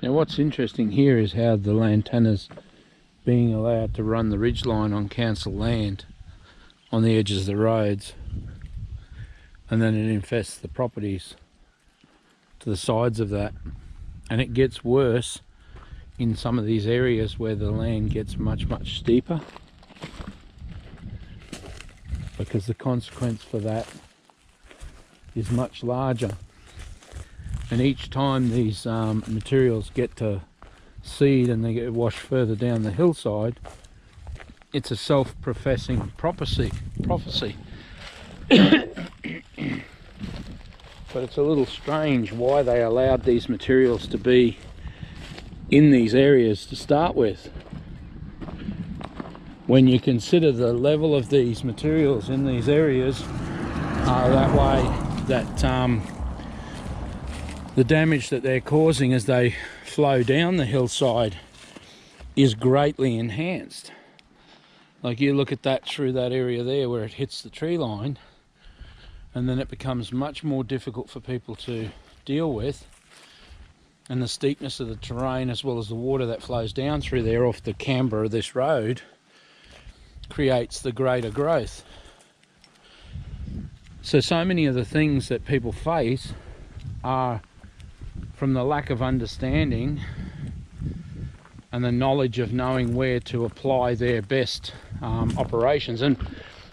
Now what's interesting here is how the Lantana's being allowed to run the ridgeline on council land on the edges of the roads, and then it infests the properties to the sides of that, and it gets worse in some of these areas where the land gets much steeper, because the consequence for that is much larger. And each time these materials get to seed and they get washed further down the hillside, it's a self-professing prophecy. But it's a little strange why they allowed these materials to be in these areas to start with, when you consider the level of these materials in these areas are that way, that the damage that they're causing as they flow down the hillside is greatly enhanced. Like, you look at that through that area there where it hits the tree line, and then it becomes much more difficult for people to deal with, and the steepness of the terrain as well as the water that flows down through there off the camber of this road creates the greater growth. So many of the things that people face are from the lack of understanding and the knowledge of knowing where to apply their best operations. And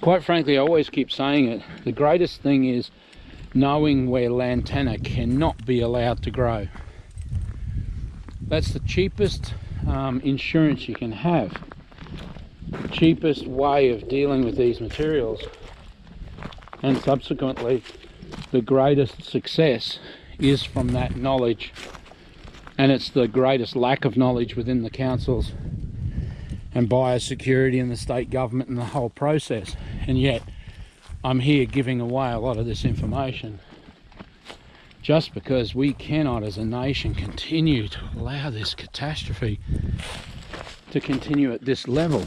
quite frankly, I always keep saying it, the greatest thing is knowing where lantana cannot be allowed to grow. That's the cheapest insurance you can have, the cheapest way of dealing with these materials, and subsequently the greatest success is from that knowledge. And it's the greatest lack of knowledge within the councils and biosecurity and the state government and the whole process. And yet I'm here giving away a lot of this information just because we cannot as a nation continue to allow this catastrophe to continue at this level.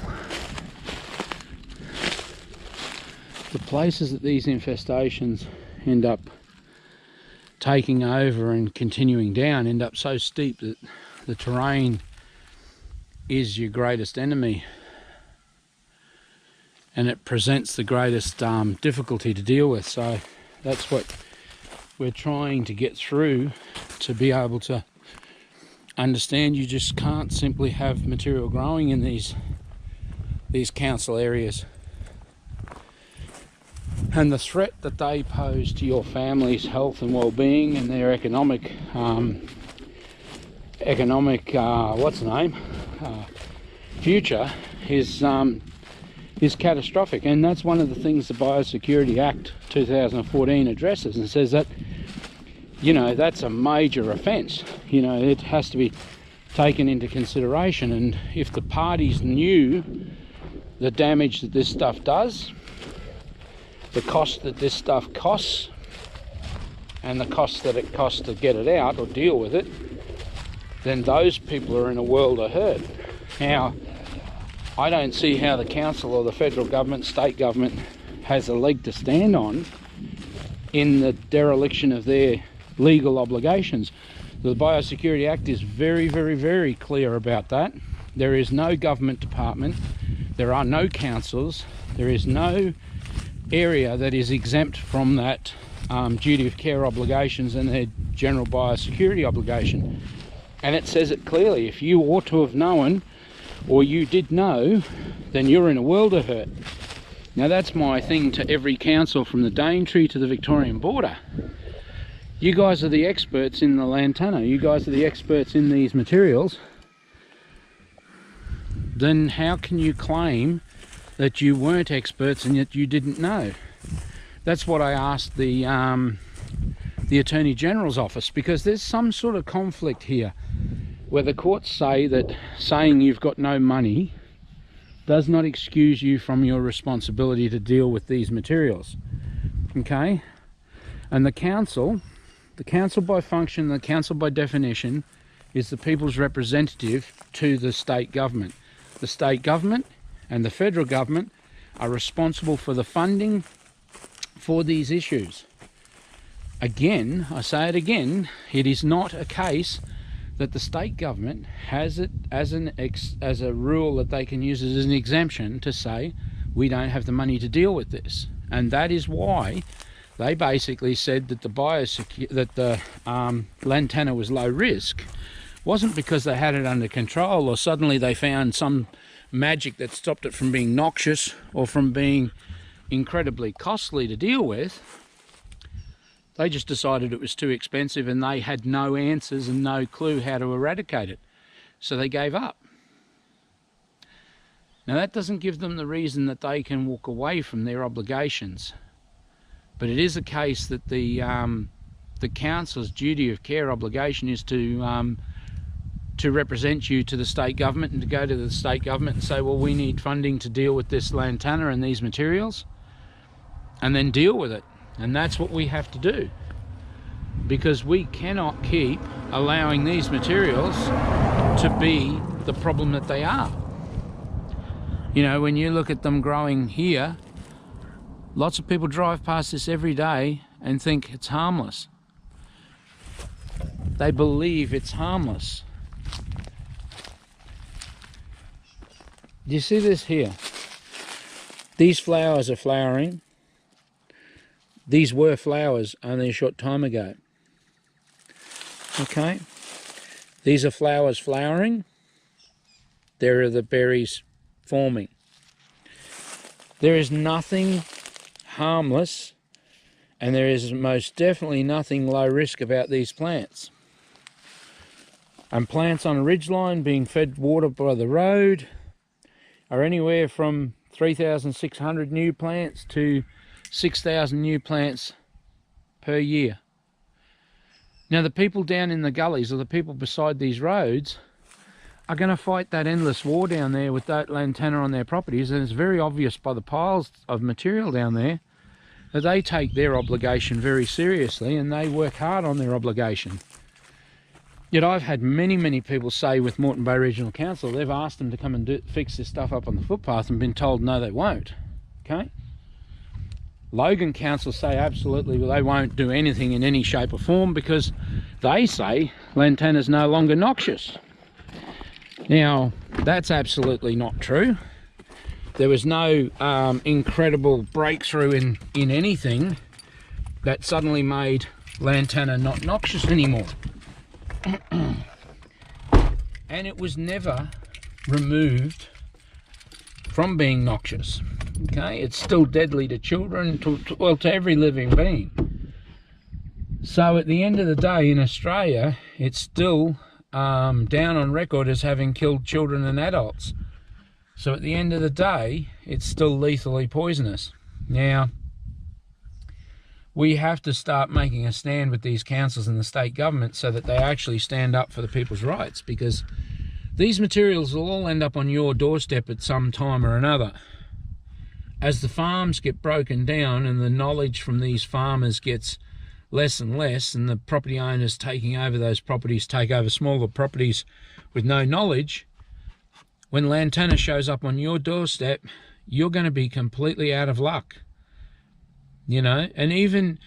The places that these infestations end up taking over and continuing down end up so steep that the terrain is your greatest enemy, and it presents the greatest difficulty to deal with. So that's what we're trying to get through, to be able to understand you just can't simply have material growing in these council areas. And the threat that they pose to your family's health and well-being and their economic future is catastrophic. And that's one of the things the Biosecurity Act 2014 addresses, and says that, you know, that's a major offence. You know, it has to be taken into consideration. And if the parties knew the damage that this stuff does, the cost that this stuff costs, and the cost that it costs to get it out or deal with it, then those people are in a world of hurt. Now, I don't see how the council or the federal government, state government, has a leg to stand on in the dereliction of their legal obligations. The Biosecurity Act is very clear about that. There is no government department, there are no councils, there is no area that is exempt from that duty of care obligations and their general biosecurity obligation. And it says it clearly: if you ought to have known, or you did know, then you're in a world of hurt. Now that's my thing to every council from the Daintree to the Victorian border. You guys are the experts in the lantana, you guys are the experts in these materials. Then how can you claim that you weren't experts and yet you didn't know? That's what I asked the Attorney General's office, because there's some sort of conflict here where the courts say that saying you've got no money does not excuse you from your responsibility to deal with these materials. Okay? And the council by function, the council by definition, is the people's representative to the state government. The state government and the federal government are responsible for the funding for these issues. Again, I say it again, it is not a case that the state government has it as a rule that they can use it as an exemption to say we don't have the money to deal with this. And that is why they basically said that the Lantana was low risk. Wasn't because they had it under control or suddenly they found some magic that stopped it from being noxious or from being incredibly costly to deal with. They just decided it was too expensive and they had no answers and no clue how to eradicate it. So they gave up. Now that doesn't give them the reason that they can walk away from their obligations. But it is a case that the council's duty of care obligation is to represent you to the state government and to go to the state government and say, well, we need funding to deal with this lantana and these materials, and then deal with it. And that's what we have to do, because we cannot keep allowing these materials to be the problem that they are. You know, when you look at them growing here, lots of people drive past this every day and think it's harmless. They believe it's harmless. Do you see this here? These flowers are flowering. These were flowers only a short time ago. Okay? These are flowers flowering. There are the berries forming. There is nothing harmless, and there is most definitely nothing low risk about these plants. And plants on a ridgeline being fed water by the road are anywhere from 3,600 new plants to 6,000 new plants per year. Now the people down in the gullies, or the people beside these roads, are going to fight that endless war down there with that lantana on their properties, and it's very obvious by the piles of material down there that they take their obligation very seriously and they work hard on their obligation. Yet I've had many people say with Moreton Bay Regional Council, they've asked them to come and fix this stuff up on the footpath and been told no they won't. Okay? Logan Council say absolutely well, they won't do anything in any shape or form because they say lantana's no longer noxious. Now that's absolutely not true. There was no incredible breakthrough in anything that suddenly made lantana not noxious anymore. And it was never removed from being noxious. Okay, it's still deadly to children, to every living being. So at the end of the day in Australia, it's still down on record as having killed children and adults. So at the end of the day, it's still lethally poisonous. Now, we have to start making a stand with these councils and the state government so that they actually stand up for the people's rights, because these materials will all end up on your doorstep at some time or another. As the farms get broken down and the knowledge from these farmers gets less and less, and the property owners taking over those properties take over smaller properties with no knowledge, when lantana shows up on your doorstep, you're going to be completely out of luck. You know, and even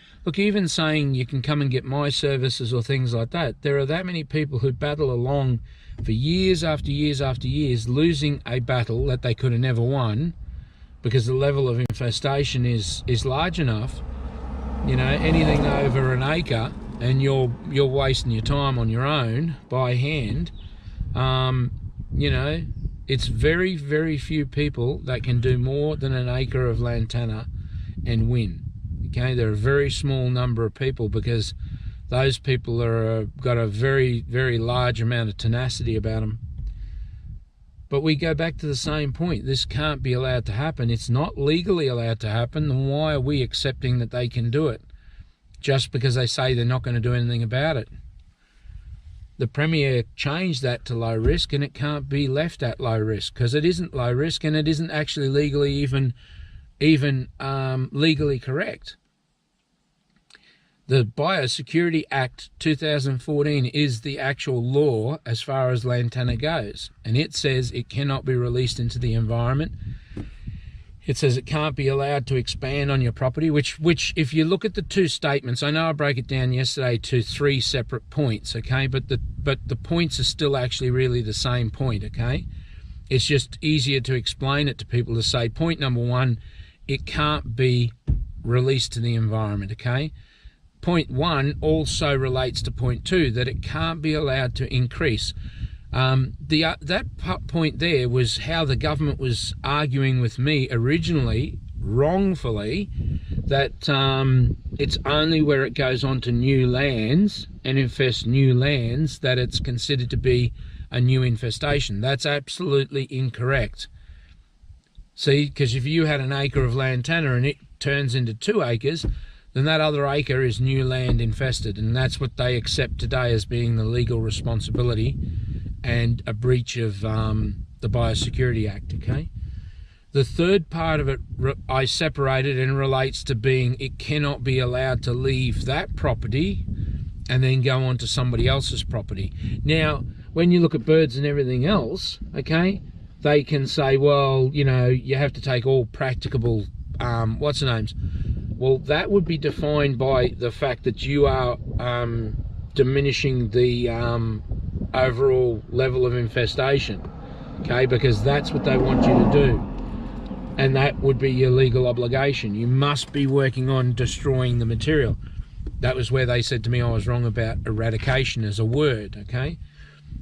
saying you can come and get my services or things like that, there are that many people who battle along for years after years after years, losing a battle that they could have never won because the level of infestation is large enough. You know, anything over an acre and you're wasting your time on your own by hand. You know, it's very few people that can do more than an acre of lantana and win. Okay, they're a very small number of people, because those people are got a very large amount of tenacity about them. But we go back to the same point. This can't be allowed to happen. It's not legally allowed to happen. Then why are we accepting that they can do it just because they say they're not going to do anything about it? The Premier changed that to low risk, and it can't be left at low risk because it isn't low risk, and it isn't actually legally even legally correct. The Biosecurity Act 2014 is the actual law as far as lantana goes, and it says it cannot be released into the environment. it says it can't be allowed to expand on your property, which if you look at the two statements, I know I broke it down yesterday to 3 separate points, okay? But the points are still actually really the same point, okay? It's just easier to explain it to people to say, point number 1, it can't be released to the environment, okay? Point 1 also relates to point 2, that it can't be allowed to increase. That point there was how the government was arguing with me originally, wrongfully, that it's only where it goes on to new lands and infests new lands that it's considered to be a new infestation. That's absolutely incorrect. See, because if you had an acre of lantana and it turns into 2 acres, then that other acre is new land infested, and that's what they accept today as being the legal responsibility and a breach of the Biosecurity Act, okay? The third part of it I separated and relates to being it cannot be allowed to leave that property and then go on to somebody else's property. Now, when you look at birds and everything else, okay, they can say, well, you know, you have to take all practicable, what's the names? Well, that would be defined by the fact that you are diminishing the overall level of infestation, okay, because that's what they want you to do, and that would be your legal obligation. You must be working on destroying the material. That was where they said to me I was wrong about eradication as a word, okay?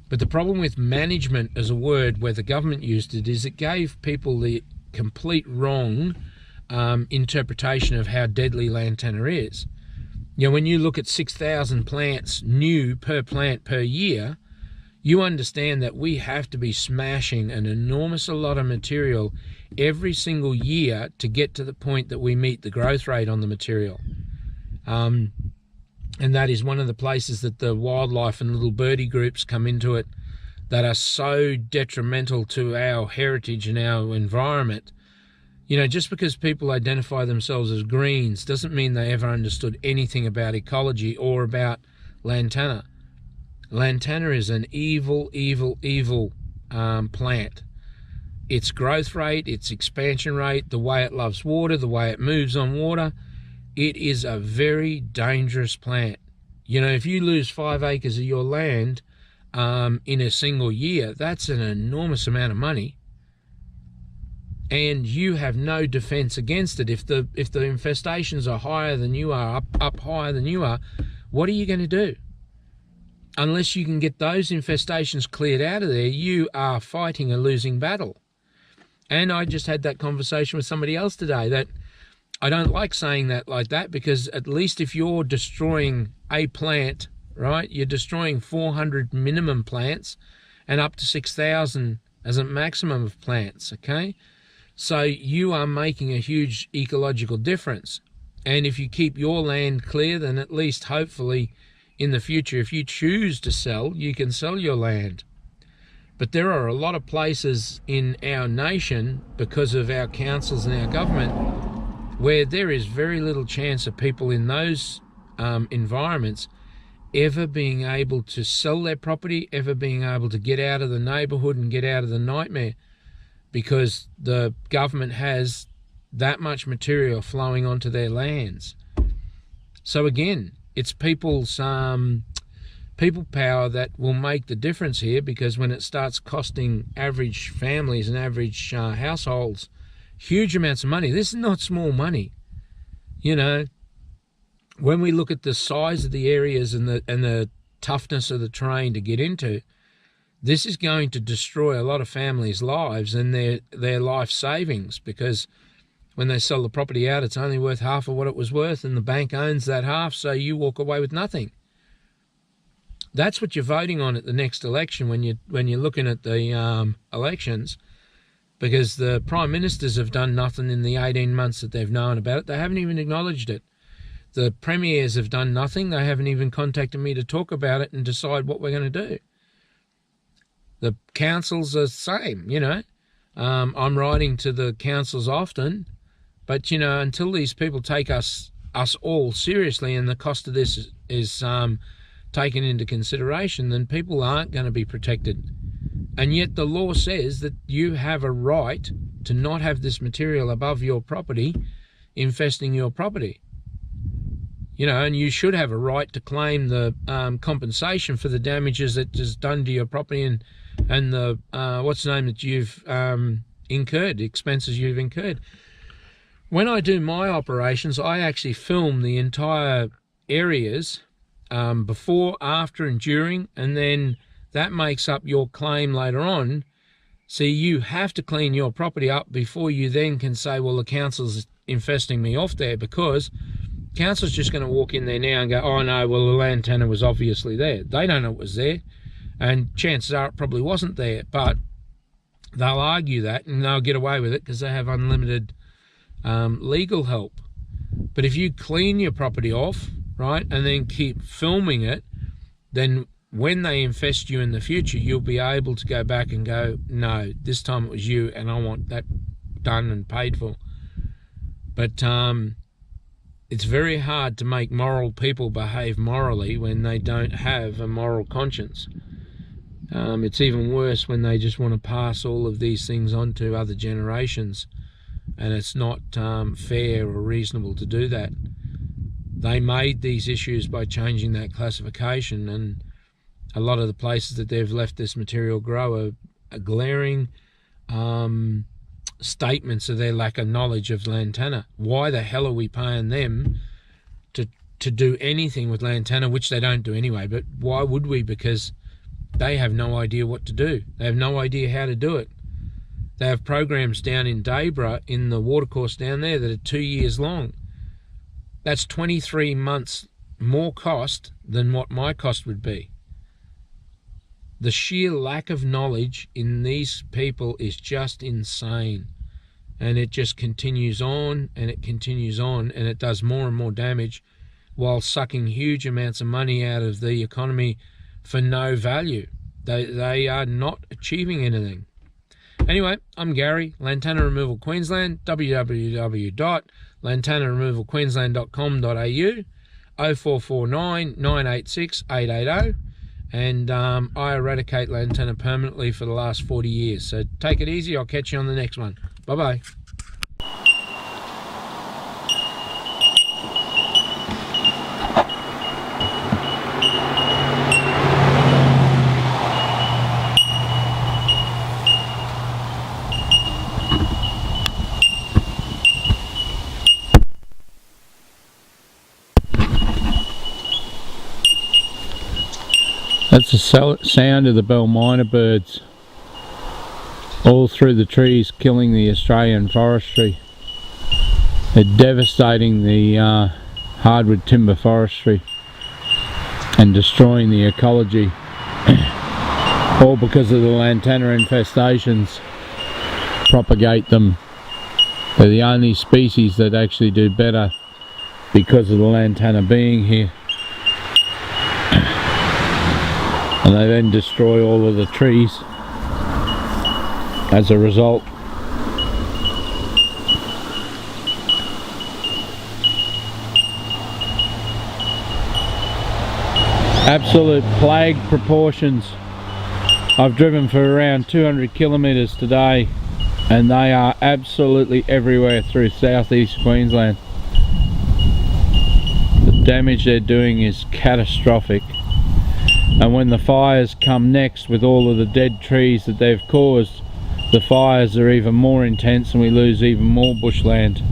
But the problem with management as a word, where the government used it, is it gave people the complete wrong interpretation of how deadly lantana is. You know, when you look at 6,000 plants new per plant per year, you understand that we have to be smashing an enormous lot of material every single year to get to the point that we meet the growth rate on the material. And that is one of the places that the wildlife and little birdie groups come into it that are so detrimental to our heritage and our environment. You know, just because people identify themselves as greens doesn't mean they ever understood anything about ecology or about lantana. Lantana is an evil, evil, evil plant. Its growth rate, its expansion rate, the way it loves water, the way it moves on water, it is a very dangerous plant. You know, if you lose 5 acres of your land in a single year, that's an enormous amount of money. And you have no defense against it. If the infestations are higher than you are, up higher than you are, what are you going to do? Unless you can get those infestations cleared out of there, you are fighting a losing battle. And I just had that conversation with somebody else today, that I don't like saying that like that, because at least if you're destroying a plant, right, you're destroying 400 minimum plants and up to 6,000 as a maximum of plants, okay? So you are making a huge ecological difference. And if you keep your land clear, then at least hopefully in the future, if you choose to sell, you can sell your land. But there are a lot of places in our nation, because of our councils and our government, where there is very little chance of people in those environments ever being able to sell their property, ever being able to get out of the neighbourhood and get out of the nightmare, because the government has that much material flowing onto their lands. So again, it's people's people power that will make the difference here, because when it starts costing average families and average households huge amounts of money, this is not small money. You know, when we look at the size of the areas and the toughness of the terrain to get into, this is going to destroy a lot of families' lives and their life savings, because when they sell the property out, it's only worth half of what it was worth, and the bank owns that half, so you walk away with nothing. That's what you're voting on at the next election when you're looking at the elections, because the Prime Ministers have done nothing in the 18 months that they've known about it. They haven't even acknowledged it. The Premiers have done nothing. They haven't even contacted me to talk about it and decide what we're going to do. The councils are the same, you know. I'm writing to the councils often, but, you know, until these people take us all seriously and the cost of this is taken into consideration, then people aren't going to be protected. And yet the law says that you have a right to not have this material above your property infesting your property. You know, and you should have a right to claim the compensation for the damages that is done to your property and the what's the name that you've incurred, the expenses you've incurred. When I do my operations, I actually film the entire areas before, after, and during, and then that makes up your claim later on. So you have to clean your property up before you then can say, well, the council's infesting me off there, because council's just going to walk in there now and go, oh no, well, the Lantana was obviously there. They don't know it was there, and chances are it probably wasn't there, but they'll argue that and they'll get away with it because they have unlimited legal help. But if you clean your property off, right, and then keep filming it, then when they infest you in the future, you'll be able to go back and go, no, this time it was you and I want that done and paid for. But it's very hard to make moral people behave morally when they don't have a moral conscience. It's even worse when they just want to pass all of these things on to other generations, and it's not fair or reasonable to do that. They made these issues by changing that classification, and a lot of the places that they've left this material grow are glaring statements of their lack of knowledge of Lantana. Why the hell are we paying them to do anything with Lantana, which they don't do anyway? But why would we? Because they have no idea what to do. They have no idea how to do it. They have programs down in Dayboro, in the watercourse down there, that are 2 years long. That's 23 months more cost than what my cost would be. The sheer lack of knowledge in these people is just insane. And it just continues on and it continues on, and it does more and more damage while sucking huge amounts of money out of the economy for no value. They are not achieving anything. Anyway, I'm Garry, Lantana Removal Queensland, www.lantanaremovalqueensland.com.au, 0449 986 880, and I eradicate Lantana permanently for the last 40 years. So take it easy, I'll catch you on the next one. Bye-bye. That's the sound of the bell miner birds all through the trees, killing the Australian forestry. They're devastating the hardwood timber forestry and destroying the ecology, all because of the Lantana infestations. Propagate them. They're the only species that actually do better because of the Lantana being here. And they then destroy all of the trees as a result. Absolute plague proportions. I've driven for around 200 kilometres today, and they are absolutely everywhere through southeast Queensland. The damage they're doing is catastrophic. And when the fires come next with all of the dead trees that they've caused, the fires are even more intense and we lose even more bushland.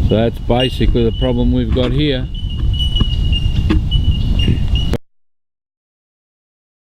So that's basically the problem we've got here.